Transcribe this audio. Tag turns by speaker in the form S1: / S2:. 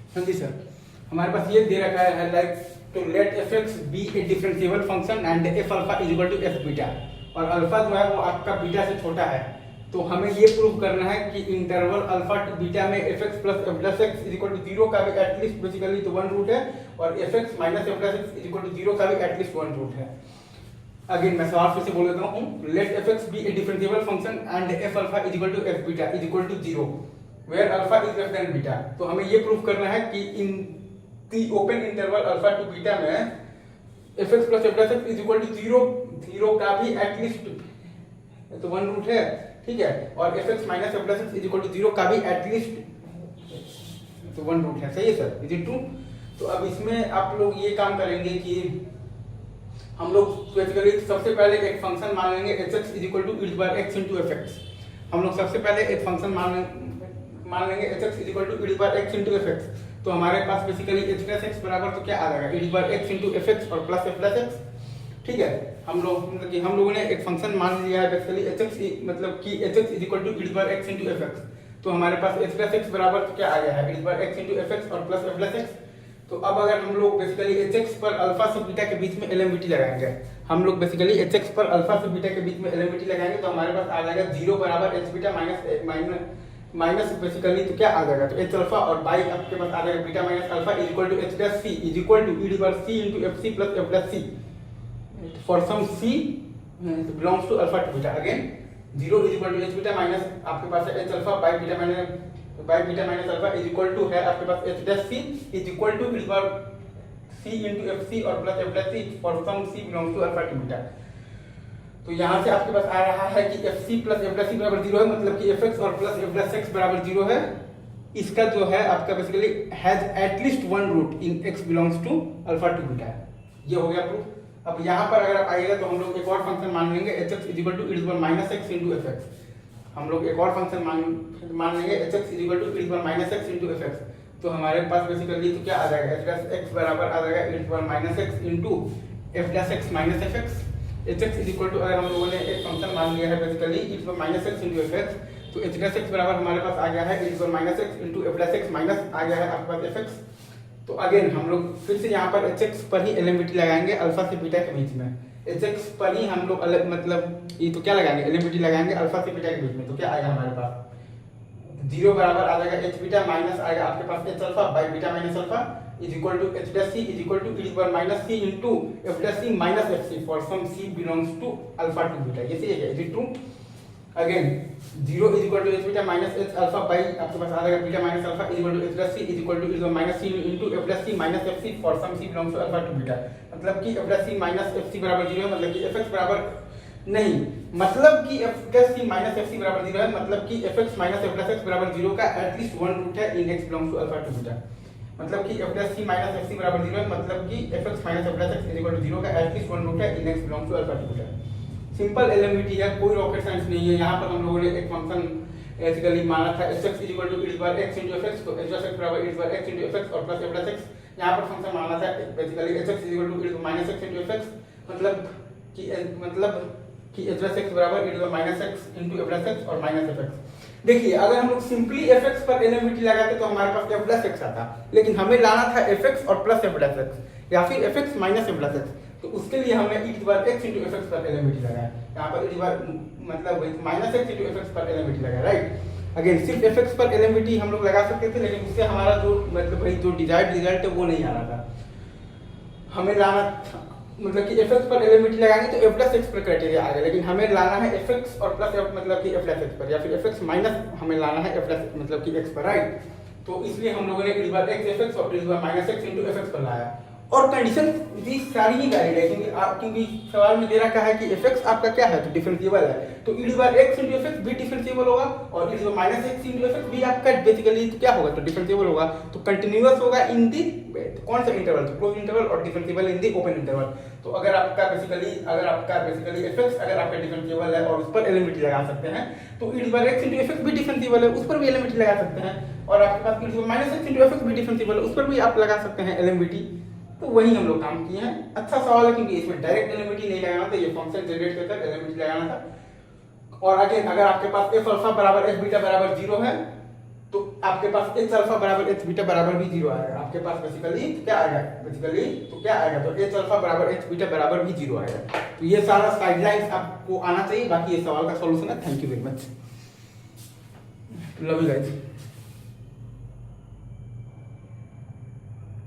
S1: हाँ जी सर, हमारे पास ये दे रखा है लाइक तो let f x be a differentiable function and f alpha is equal to f beta, और अल्फा जो है वो आपका बीटा से छोटा है। तो हमें ये प्रूव करना है कि इंटरवल अल्फा टू बीटा में f x plus f plus x is equal to zero का भी एटलीस्ट बेसिकली तो वन रूट है, और f x minus f plus x is equal to zero का भी एटलीस्ट वन रूट है। Again मैं सवाल फिर से बोल देता हूँ, let f x be a differentiable function and f alpha is equal to f beta is equal to zero where alpha is less than beta. तो हमें ये प्रूव करना है कि in the open interval alpha to beta में f x plus f plus x is equal to zero, zero का भी at least तो वन रूट है, ठीक है, और f x minus f plus x is equal to zero का भी एटलीस्ट तो वन रूट है। सही है सर, इज इट ट्रू? तो अब इसमें आप लोग ये काम करेंगे कि हम लोग बेसिकली सबसे पहले एक फंक्शन मान लेंगे h x is equal to e bar x into f x. हम लोग सबसे पहले एक फंक्शन मान लेंगे h x is equal to e bar x into f x. तो हमारे पास बेसिकली एच प्लस एक्स बराबर तो क्या आ जाएगा, ई बार एक्स इंटू एफ एक्स और प्लस एफ प्लस एक्स, ठीक है। हम लोगों ने एक फंक्शन मान लिया है बेसिकली एच एक्स मतलब कि h x is equal to e bar x into f x. तो हमारे पास एच प्लस एक्स बराबर तो क्या आ गया है, ई बार एक्स इंटू एफ एक्स और प्लस एफ प्लस एक्स। तो अब अगर हम लोग बेसिकली एच एक्स पर अल्फा से बीटा के बीच में एलएमवीटी लगाएंगे, हम लोग बेसिकली एच एक्स पर अल्फा से बीटा के बीच में एलएमवीटी लगाएंगे तो हमारे पास आ जाएगा जीरो बराबर एच बीटा माइनस बेसिकली तो क्या आ जाएगा, तो एच अल्फा और बाई आपके पास आ जाएगा beta minus alpha is equal to h plus c is equal to e bar c into f c plus f plus c for some c belongs to alpha to beta. Again zero is equal to h beta minus आपके पास है h alpha by beta minus alpha is equal to है आपके पास h plus c is equal to e bar c into f c और plus f plus c for some c belongs to alpha to beta. तो यहाँ से आपके पास आ रहा है कि f c plus f plus c बराबर जीरो है, मतलब कि एफ एक्स और प्लस एफ प्लस एक्स बराबर जीरो है। इसका जो है आपका basically has at least one root in x belongs to alpha to beta. ये हो गया प्रूफ। अब यहाँ पर अगर आप आइएगा तो हम लोग एक और फंक्शन मान लेंगे h x is equal to e bar minus x into f x. हम लोग एक और फंक्शन मान लेंगे h x is equal to e bar minus x into f x. तो हमारे पास बेसिकली तो क्या आ जाएगा, एच प्लस एक्स बराबर आ जाएगा e bar minus x into f plus x minus f x. H x is equal to अगर हम लोगों ने एक फंक्शन मान लिया है बेसिकली ई बार minus x into f x, तो एच प्लस एक्स बराबर हमारे पास आ गया है ई बार minus x into f plus x minus आ गया है आपके पास एफ एक्स। तो अगेन हम लोग फिर से यहाँ पर एच एक्स पर ही एलएमवीटी लगाएंगे अल्फा से बीटा के बीच में। एच एक्स पर ही हम लोग मतलब ये तो क्या लगाएंगे, एलएमवीटी लगाएंगे अल्फा से बीटा के बीच में। तो क्या आएगा हमारे पास, जीरो बराबर आ जाएगा एच बीटा माइनस आएगा आपके पास h alpha by beta minus alpha is equal to h plus c is equal to e bar minus c into f plus c minus f c for some c belongs to alpha to beta. ये सही है, is it true? Again zero is equal to h beta minus h alpha by आपके पास आ जाएगा beta minus alpha is equal to h plus c is equal to e bar minus c into f plus c minus f c for some c belongs to alpha to beta. मतलब कि f plus c minus f c बराबर zero है, मतलब कि f x बराबर नहीं, मतलब कि f plus c minus f c बराबर जीरो है, मतलब कि f x minus f plus x बराबर जीरो का एटलीस्ट वन रूट है in x belongs to alpha to beta. मतलब कि f plus c minus f c बराबर जीरो है, मतलब कि f x minus f plus x is equal to zero का एटलीस्ट वन रूट है in x belongs to alpha to beta. Simple एलएमवीटी है, कोई रॉकेट साइंस नहीं है। यहाँ पर हम लोगों ने एक फंक्शन बेसिकली माना था h x is equal to e bar x into f x, तो एच एक्स बराबर ई बार एक्स इंटू एफ एक्स और प्लस एफ प्लस एक्स। यहाँ पर फंक्शन माना था basically h x is equal to e minus x into f x, मतलब कि h plus x बराबर ई बार minus x into f plus x और minus f x. देखिए अगर हम लोग सिंपली एफ एक्स पर एलएमवीटी लगाते तो हमारे पास एफ प्लस एक्स आता, लेकिन हमें लाना था एफ एक्स और प्लस एफ प्लस एक्स या फिर F x minus f plus x. तो उसके लिए हमने ई बार एक्स इंटू एफ एक्स पर एलएमवीटी लगाया। यहाँ पर ई बार मतलब minus x into f x पर एलएमवीटी लगाया, राइट। अगेन सिर्फ एफ एक्स पर एलएमवीटी हम लोग लगा सकते थे, लेकिन उससे हमारा जो मतलब भाई जो डिजायर्ड रिजल्ट है वो नहीं आ रहा था। हमें लाना था मतलब कि एफ एक्स पर एलएमवीटी लगाएंगे तो एफ प्लस एक्स पर क्राइटेरिया आ गया, लेकिन हमें लाना है एफ एक्स और प्लस एफ मतलब कि एफ प्लस एक्स पर, या फिर एफ एक्स माइनस हमें लाना है एफ प्लस मतलब कि एक्स पर, राइट। तो इसलिए हम लोगों ने ई बार एक्स एफ एक्स और ई बार minus x into f x पर लाया। और कंडीशन भी सारी ही वैलिड है, क्योंकि सवाल में दे रखा है कि एफ एक्स आपका क्या है, तो डिफरेंशिएबल है। तो ई बार एक्स इंटू एफ एक्स भी डिफरेंशिएबल होगा और ई बार minus x into f x भी आपका बेसिकली क्या होगा, तो डिफरेंशिएबल होगा। तो कंटिन्यूअस होगा इन दी कौन सा इंटरवल, तो क्लोज इंटरवल, और differentiable in the open interval. तो अगर आपका बेसिकली एफ एक्स अगर आपका डिफरेंशिएबल है और उस पर एलएमवीटी लगा सकते हैं, तो ई बार एक्स इंटू एफ एक्स भी डिफरेंशिएबल है, उस पर भी एलएमवीटी लगा सकते हैं। और आपके पास ई बार minus x into f x भी डिफरेंशिएबल है, उस पर भी आप लगा सकते हैं एलएमवीटी। तो वही हम लोग काम किए हैं। अच्छा सवाल है, क्योंकि इसमें डायरेक्ट एलएमवीटी नहीं लगाना था, ये फंक्शन जनरेट करकर एलएमवीटी लगाना था। और अगेन अगर आपके पास एफ अल्फा बराबर एफ बीटा बराबर जीरो है, तो आपके पास एच अल्फा बराबर एच बीटा बराबर भी 0 आएगा। आपके पास बेसिकली क्या आएगा, तो एच अल्फा बराबर एच बीटा बराबर भी 0 आएगा। तो ये सारा गाइडलाइंस आपको आना चाहिए। बाकी ये सवाल का सॉल्यूशन है। Thank you very much, love you guys.